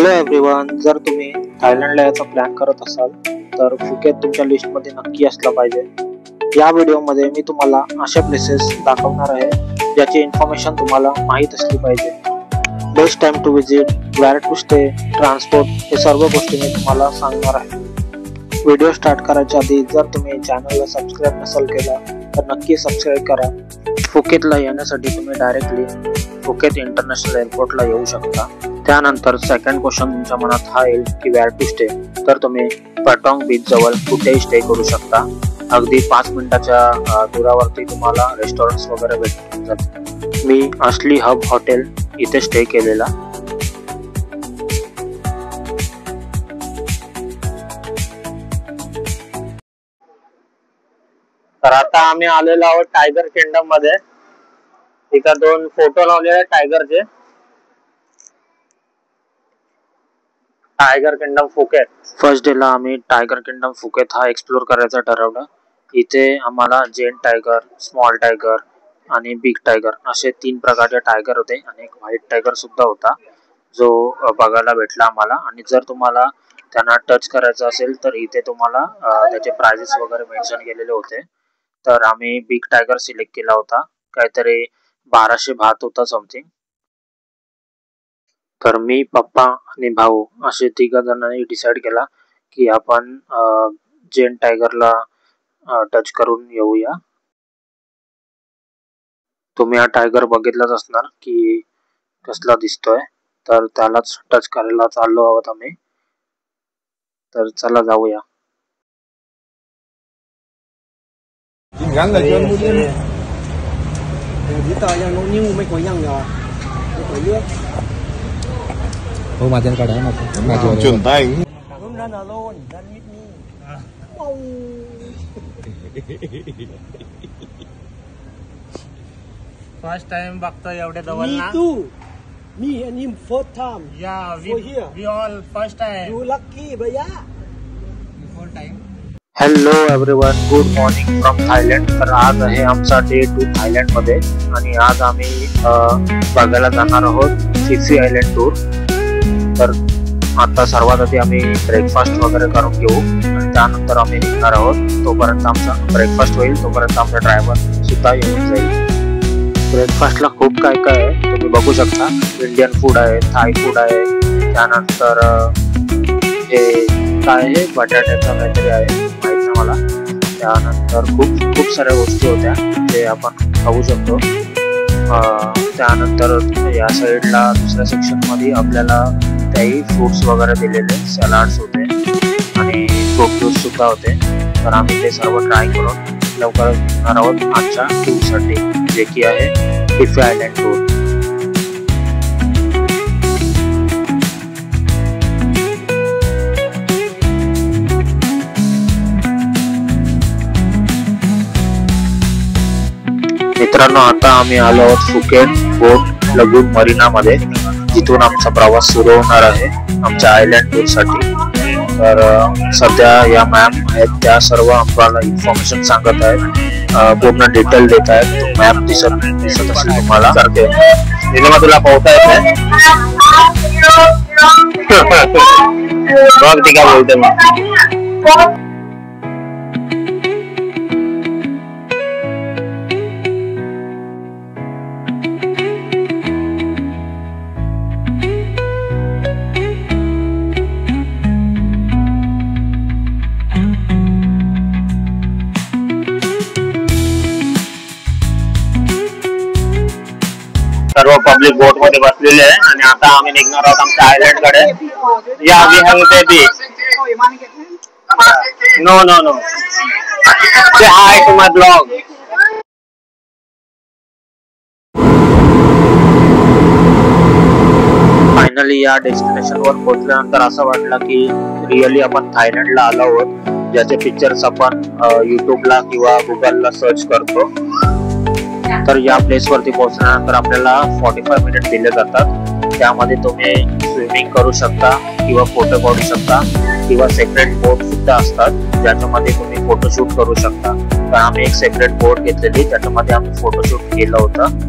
Hello everyone, जर तुम्ही थायलंडला यायचा प्लॅन करत असाल तर फुकेत तुमच्या लिस्टमध्ये नक्की असला पाहिजे। या व्हिडिओमध्ये मी तुम्हाला अशा प्लेसेस दाखवणार आहे ज्याची इन्फॉर्मेशन तुम्हाला माहीत असली पाहिजे। Best time to visit, where to stay, transport, हे सर्व गोष्टी मी तुम्हाला सांगणार आहे। व्हिडिओ स्टार्ट करायच्या आधी जर तुम्ही चॅनलला सबस्क्राईब नसेल केला तर नक्की सबस्क्राईब करा। फुकेतला येण्यासाठी तुम्ही डायरेक्टली फुकेत इंटरनॅशनल एअरपोर्टला येऊ शकता। त्यानंतर सेकंड क्वेश्चन तुमच्या मनात हा येईल की वेअर टू स्टे, तर तुम्ही पटोंग बीच जवळ कुठेही स्टे करू शकता। अगदी 5 मिनिटाच्या दूरावरती तुम्हाला रेस्टॉरंट्स वगैरे भेटून जातात। मी असली हब हॉटेल इथे स्टे केलेला। तर आता आम्ही आलेलो आहोत टायगर किंगडम मध्ये। इथं 2 फोटो लावलेले टायगरचे। Tiger kingdom Phuket. First day ला आम्ही टायगर किंगडम फुकेत हा एक्सप्लोर करायचा ठरवलं। इथे आम्हाला जेंट टायगर, स्मॉल टायगर आणि बिग टायगर असे 3 प्रकारचे टायगर होते आणि एक व्हाईट टायगर सुद्धा होता जो बघायला भेटला आम्हाला। आणि जर तुम्हाला त्यांना टच करायचं असेल तर इथे तुम्हाला त्याचे प्राइजेस वगैरे मेन्शन केलेले होते। तर आम्ही बिग टायगर सिलेक्ट केला होता, काहीतरी 1200 बात होता समथिंग। तर मी, पप्पा आणि भाऊ असे 3 जणांनी डिसाइड केला की आपण जेंट टायगरला टच करून येऊया। तुम्ही हा टायगर बघितलाच असणार की कसला दिसतोय, तर त्यालाच टच करायला चाललो आहोत आम्ही। तर चला जाऊया। Ô mà trên coi đấy mà chuyển tay first time बघतोय एवढे जवळ ना। Me and him first time. Yeah, For here. we all first time. You lucky, भैया. Before time. Hello everyone, good morning from Thailand. तर आज आहे आमचा day 2 Thailand मध्ये आणि आज आम्ही बघायला जाणार आहोत फिफी आयलंड टूर। तर आता सर्वात आधी आम्ही ब्रेकफास्ट वगैरे करून घेऊ आणि त्यानंतर आम्ही निघणार आहोत। तोपर्यंत आमचा ब्रेकफास्ट होईल, तोपर्यंत आमचा ड्रायव्हर सुद्धा येऊन जाईल। ब्रेकफास्टला खूप काय काय आहे तुम्ही बघू शकता। इंडियन फूड आहे, थाय फूड आहे, त्यानंतर हे काय आहे बटाट्याचं काहीतरी आहे, माहित नाही मला। त्यानंतर खूप साऱ्या गोष्टी होत्या जे आपण खाऊ शकतो। त्यानंतर या साईडला दुसऱ्या सेक्शन मध्ये आपल्याला काही फ्रुट्स वगैरे दिलेले, सलाड्स होते आणि फ्रूट ज्यूस सुद्धा होते। तर आम्ही ते सर्व ट्राय करून लवकरच निघणार आहोत आजच्या टूर साठी, जे की आहे फिफी आयलंड टूर। मित्रांनो, आता आम्ही आलो आहोत फुकेत बोट लगून मरीना मध्ये, जिथून आमचा प्रवास सुरू होणार आहे आमच्या आयलंड टूर साठी। तर सध्या या मॅम आहेत त्या सर्व आम्हाला इन्फॉर्मेशन सांगत आहेत, पूर्ण डिटेल देत आहेत। तो मॅप दिसत असेल तुम्हाला, करते मग तुला पाहता येत बघ ती काय बोलते मग। सर्व पब्लिक बोट मध्ये बसलेले आहे आणि आता आम्ही निघणार आहोत आमच्या आयलंड कडे। या we have baby. No no no, say hi to my blog. Finally या डेस्टिनेशन वर पोहोचल्यानंतर असं वाटलं की रिअली आपण थायलंडला आलो आहोत, ज्याचे पिक्चर्स आपण युट्यूबला किंवा गुगलला सर्च करतो। तर या प्लेस वरती पोहोचल्यानंतर आपल्याला 45 मिनिट दिले जातात। त्यामध्ये तुम्ही स्विमिंग करू शकता किंवा फोटो काढू शकता किंवा सेपरेट बोट सुद्धा असतात ज्याच्यामध्ये तुम्ही फोटोशूट करू शकता। तर आम्ही एक सेपरेट बोट घेतलेली, त्याच्यामध्ये आम्ही फोटोशूट केलं होतं।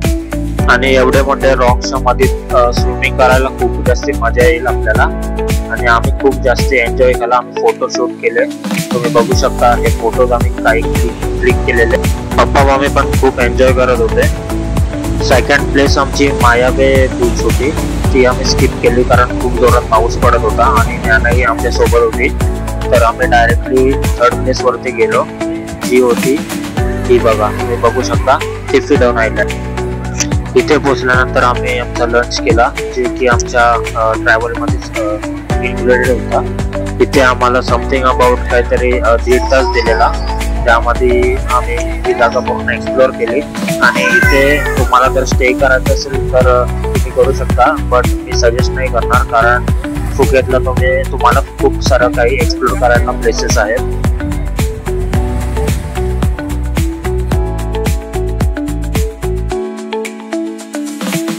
आणि एवढे मोठे रॉक्सच्या मध्ये स्विमिंग करायला खूप जास्त मजा येईल आपल्याला आणि आम्ही खूप जास्त एन्जॉय केला. आम्ही फोटोशूट केले, तुम्ही बघू शकता हे फोटोज आम्ही काही क्लिक केलेले. पप्पा मम्मी पण खूप एन्जॉय करत होते. सेकंड प्लेस आमची मायाबे बीच होती, ती आम्ही स्किप केली कारण खूप जोरात पाऊस पडत होता आणि ज्ञानही आमच्या सोबत होती. तर आम्ही डायरेक्टली थर्ड प्लेस वरती गेलो, जी होती ती बघा, तुम्ही बघू शकता टिफी डाऊन आयलँड. इथे पोहोचल्यानंतर आम्ही आमचा लंच केला, जे की आमच्या ट्रॅव्हलमध्ये इन्क्लुडेड होता. इथे आम्हाला समथिंग अबाउट काहीतरी 1.5 तास दिलेला, त्यामध्ये आम्ही ही जागा पूर्ण एक्सप्लोअर केली. आणि इथे तुम्हाला जर स्टे करायचं असेल तर तुम्ही करू शकता, बट मी सजेस्ट नाही करणार कारण फुकेतला तुम्हाला खूप सारं काही एक्सप्लोअर करायला प्लेसेस आहेत.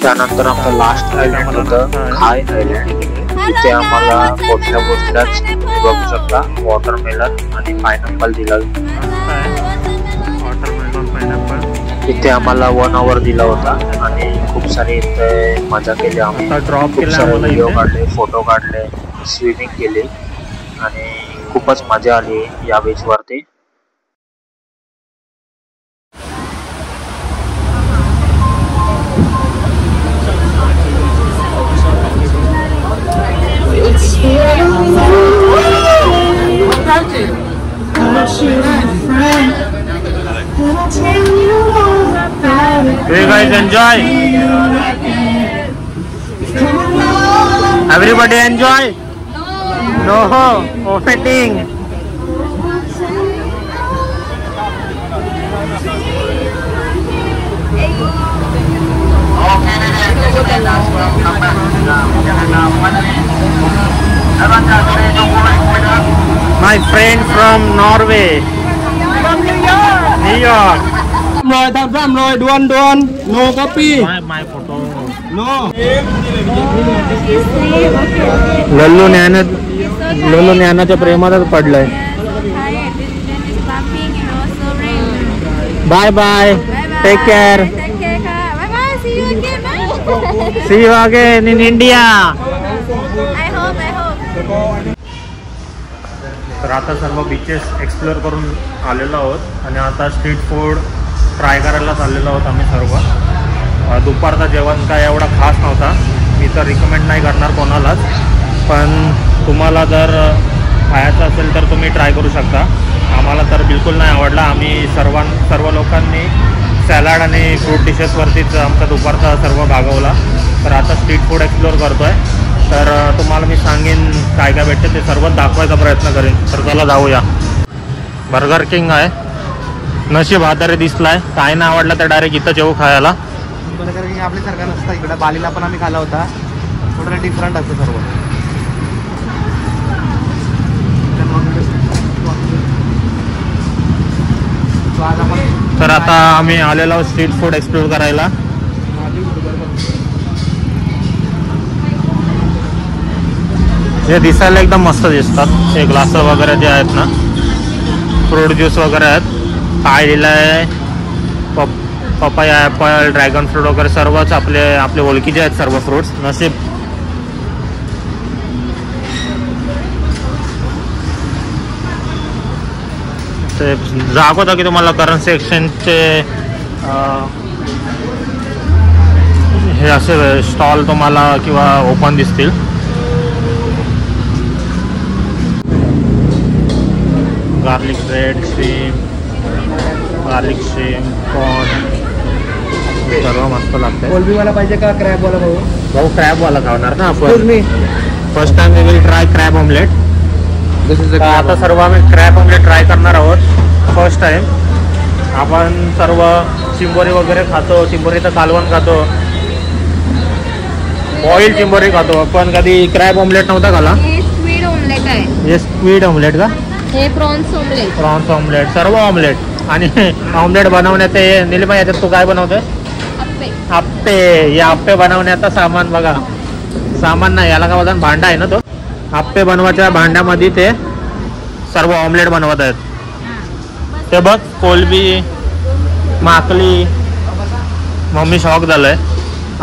त्यानंतर आमचं लास्ट आयलँड होतं खाय आयलँड. तिथे आम्हाला मोठल्याच तुम्ही बघू शकता वॉटरमेलन आणि पायनॅपल दिला. इथे आम्हाला 1 आवर दिला होता आणि खूप सारी इथे मजा केली. आम्ही खूप सारे व्हिडिओ काढले, फोटो काढले, स्विमिंग केली आणि खूपच मजा आली या बीच वरती. Hey guys, enjoy! Everybody enjoy? No, vomiting. My friend from Norway. From New York. New York. Rồi tham ram rồi, đuôn, no copy. My photo. No. Lallu ज्ञानाच्या प्रेमातच पडलाय. Bye bye. Take care. See you again in India. I hope. तर आता सर्व beaches explore करून आलेलो आहोत आणि आता स्ट्रीट फूड ट्राय करायला चाललेलो आहोत आम्ही सर्व. दुपारचा जेवण काय एवढा खास नव्हता, मी तर रिकमेंड नाही करणार कोणालाच, पण तुम्हाला जर खायचं असेल तर तुम्ही ट्राय करू शकता. आम्हाला तर बिलकुल नाही आवडला. आम्ही सर्व लोकांनी सॅलड आणि फ्रूट डिशेसवरतीच आमचा दुपारचा सर्व भागवला. तर आता स्ट्रीट फूड एक्सप्लोअर करतो आहे, तर तुम्हाला मी सांगेन काय काय भेटते ते सर्व दाखवायचा प्रयत्न करेन. तर चला जाऊया. बर्गर किंग आहे, नशीब हातारे दिसलाय, काय नाही आवडला तर डायरेक्ट इथं जेवू खायला. बर्गर किंग आपल्यासारखा नसतं, इकडं बालीला पण आम्ही खाल्ला होता, थोडं डिफरंट असतं सर्व. तर आता आम्ही आलेलो आहोत स्ट्रीट फूड एक्सप्लोअर करायला. हे दिसायला एकदम मस्त दिसतात. हे ग्लास वगैरे जे आहेत ना, फ्रूट ज्यूस वगैरे आहेत. काय दिलं आहे, पपाया, ॲपल, ड्रॅगन फ्रूट वगैरे सर्वच आपले ओळखीचे आहेत सर्व फ्रूट्स. नशीब ते दाखवतं की तुम्हाला करन्सी एक्सचेंजचे हे असे स्टॉल तुम्हाला किंवा ओपन दिसतील. गार्लिक ब्रेड, श्रीम, कॉर्न सर्व मस्त लागते. कोलबीवाला पाहिजे का क्रॅबवाला भाऊ? भाऊ क्रॅबवाला खाणार ना आपण. First time we will try crab omelette. आता सर्व आम्ही क्रॅब ऑमलेट ट्राय करणार आहोत फर्स्ट टाइम. आपण सर्व चिंबोरी वगैरे खातो, चिंबोरीचं कालवण खातो, बॉईल चिंबोरी खातो, पण कधी क्रॅब ऑमलेट नव्हता खाला. हे स्क्विड ऑमलेट आहे. हे स्क्विड ऑमलेट का? हे प्रॉन्स ऑमलेट, सर्व ऑमलेट. आणि ऑमलेट बनवण्यात निलिमा याच्यात तू काय बनवतोय? आप्पे. या आप्पे बनवण्याचा सामान बघा, सामान नाही याला का बघा, भांडा आहे ना तो. आप्पे बनवायच्या भांड्यामध्ये ते सर्व ऑमलेट बनवत आहेत. ते बघ, कोलबी, माकली. मम्मी शॉक झालंय.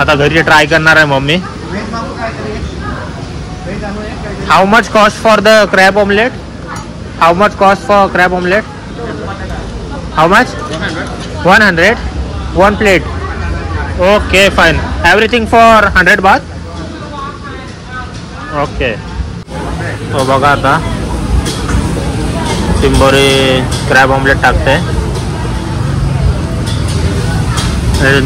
आता घरी ट्राय करणार आहे मम्मी. व्हेज मागू काय तरी व्हेज आणू एक काय. How much cost for the crab omelette? How much cost for crab omelette? How much? 100 1 plate. Okay fine. Everything for 100 बात. ओके. तो बघा आता चिंबोरी क्रॅब ऑमलेट टाकते.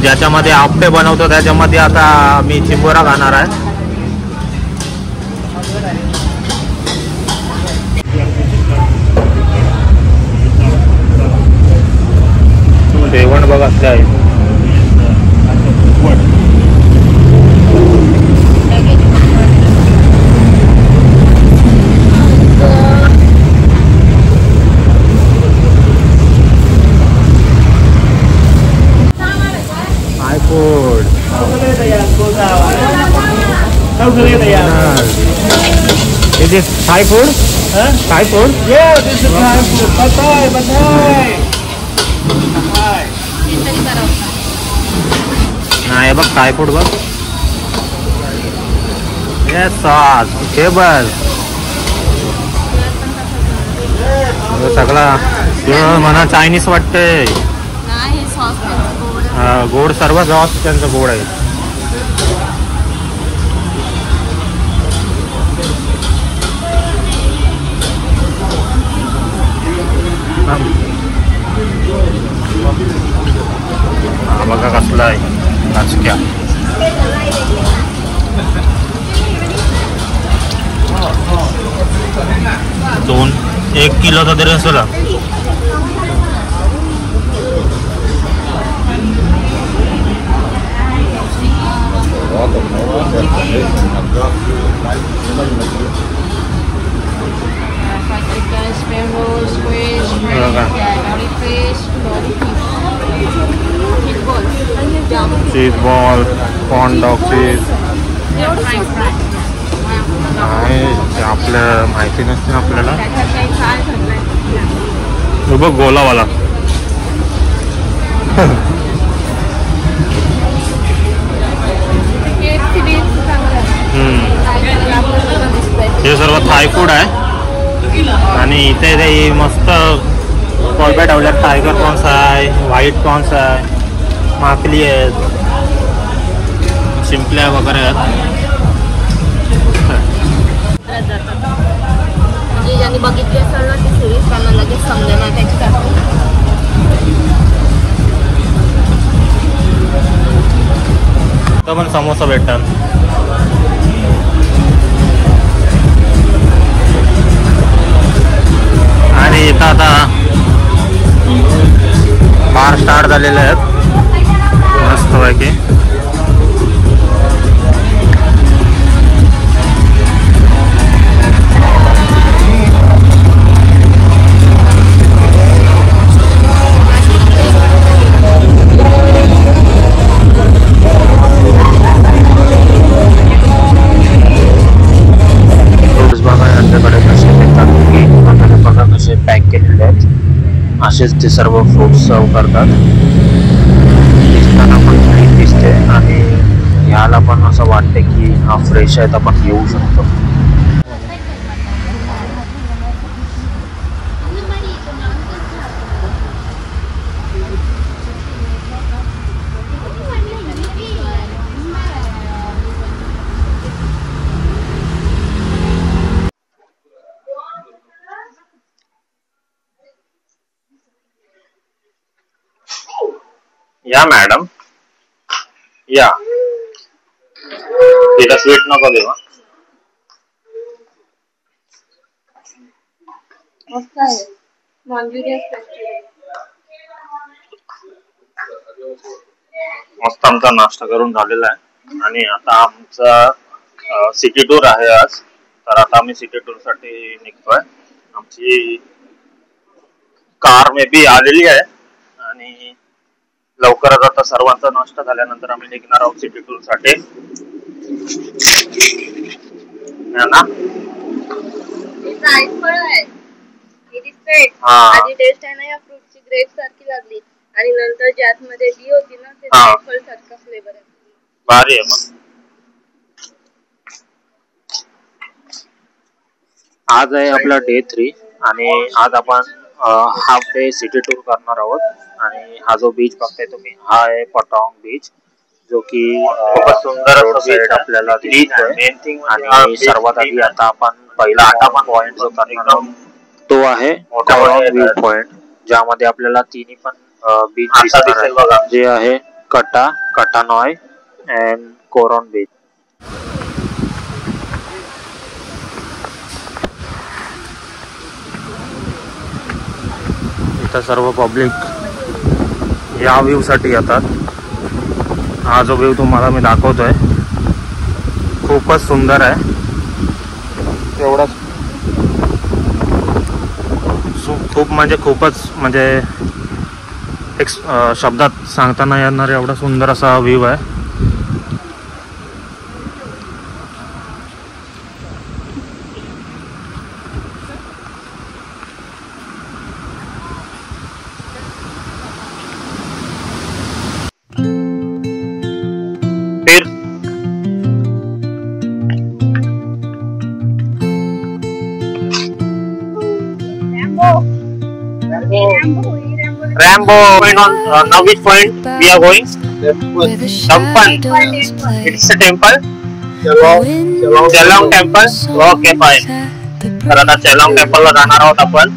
ज्याच्यामध्ये आप्पे बनवतो त्याच्यामध्ये आता मी चिंबोरा घालणार आहे. जेवण बघा काय आहे. Food. Is this Thai food? Huh? Thai food? Yeah, this is Thai food. Pad Thai, Pad Thai. नाही बघ Thai food बघ. Yes, sauce. हे बस. सगळा मला चायनीज वाटते. गोड सर्व सॉस त्यांचं गोड आहे. हा बघा कसला आहे नाचक्या. 1 किलोचा तरी असेल. चीज बॉल, कॉर्न डॉग चीज. आपल्या माहिती नसते आपल्याला. बघ गोलावाला. हे सर्व थाय फूड आहे. आणि इथे ते मस्त कॉर्बेट ठेवल्यात. टायगर प्रॉन्स आहे, व्हाईट प्रॉन्स आहे, माकली आहेत, शिंपल्या वगैरे आहेत. म्हणजे ज्यांनी बघितली असेल ना ती सिरीज त्यांना लगेच समजेल त्याची करतो. पण समोसा भेटतात. आणि इथं आता बार स्टार्ट झालेले आहेत मस्त पैकी. पॅक केलेले आहेत. असेच ते सर्व फ्रूट्स सर्व करतात. दिसताना पण छान दिसते आणि ह्याला पण असं वाटते की हा फ्रेश आहे, आपण घेऊ शकतो. या मॅडम या. तिला स्वीट नको देवा. मस्त आहे. मस्त आमचा नाश्ता करून झालेला आहे आणि आता आमचा सिटी टूर आहे आज. तर आता आम्ही सिटी टूर साठी निघतोय. आमची कार मे बी आलेली आहे आणि लवकरच आता सर्वांचा नाश्ता झाल्यानंतर आम्ही निघणार आहोत सिटी टूर साठी. आधी टेस्ट आहे ना या फ्रूटची ग्रेप सारखी लागली आणि नंतर जी आतमध्ये बी होती ना ते फळ सारखा फ्लेवर आहे. भारी आहे मग. आज आहे आपला डे 3 आणि आज आपण हाफ डे सिटी टूर करणार आहोत. आणि हा जो बीच बघताय तुम्ही हा आहे पटांग बीच, जो की खूपच सुंदर बीच आपल्याला दिसतोय. आणि सर्वात आधी आता आपण पहिला पॉइंट जो करणार आहोत तो आहे व्ह्यू पॉइंट, ज्यामध्ये आपल्याला तिन्ही पण बीच दिसणार आहे, जे आहे कटा, कटानॉय अँड कोरॉन बीच. इथं सर्व पब्लिक या व्ह्यू साठी येतात. हा जो व्ह्यू तुम्हाला मी दाखवतोय खूपच सुंदर आहे. एवढंच खूप म्हणजे खूपच म्हणजे एक शब्दात सांगता नाही येणार एवढा सुंदर असा व्ह्यू आहे. Rambo point on now which point we are going? Temple. It's a temple. Chelong temple. Okay, fine. तर आता चेलॉंग टेम्पल ला जाणार आहोत आपण.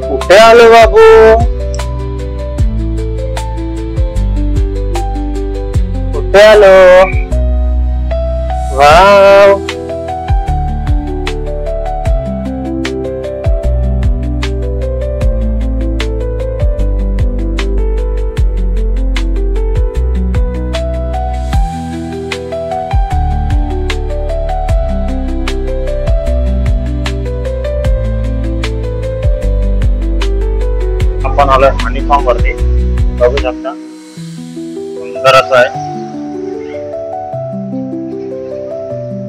कुठे आलो बाबू? कुठे आलो? वाव, आपण आलोय हनी फार्म वरती. बघू शकता सुंदर असं आहे.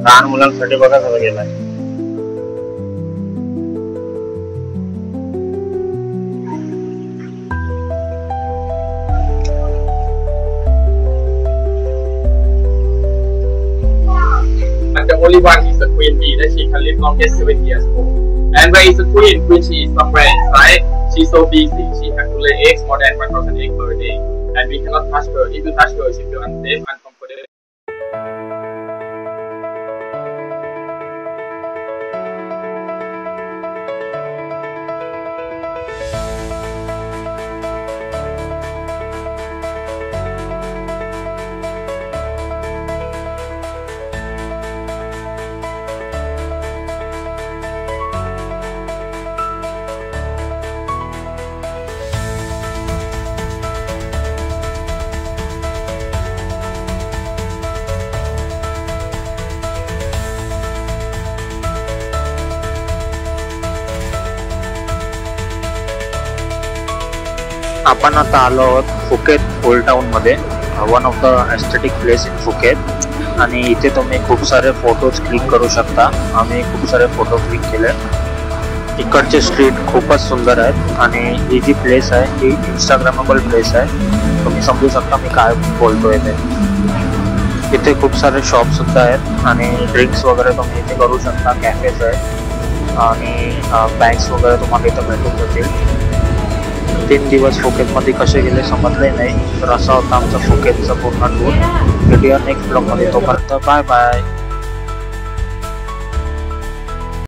लहान मुलांसाठी बघा सगळं गेलाय. And the only one is the queen bee that she can live longest 7 years old. And where is the queen? Queen, she is somewhere inside. She's so busy. She has to lay eggs, more than 1,000 eggs per day. And we cannot touch her. If you touch her, she feel unsafe, uncomfortable. आपण आता आलो आहोत Phuket old town मध्ये, one of the aesthetic place in Phuket. आणि इथे तुम्ही खूप सारे फोटोज क्लिक करू शकता. आम्ही खूप सारे फोटो क्लिक केले. इकडचे स्ट्रीट खूपच सुंदर आहेत आणि ही जी प्लेस आहे ही इंस्टाग्रामेबल प्लेस आहे. तुम्ही समजू शकता मी काय बोलतोय ते. इथे खूप सारे शॉप सुद्धा आहेत आणि ड्रिंक्स वगैरे तुम्ही इथे करू शकता. कॅफेज आहेत आणि बँक्स वगैरे तुम्हाला इथं भेटून जातील. 3 दिवस फुकेतमध्ये कसे गेले समजले नाही. तर असा होता आमचा फुकेतचा पूर्ण टूर. भेटूया नेक्स्ट ब्लॉगमध्ये. तोपर्यंत बाय बाय.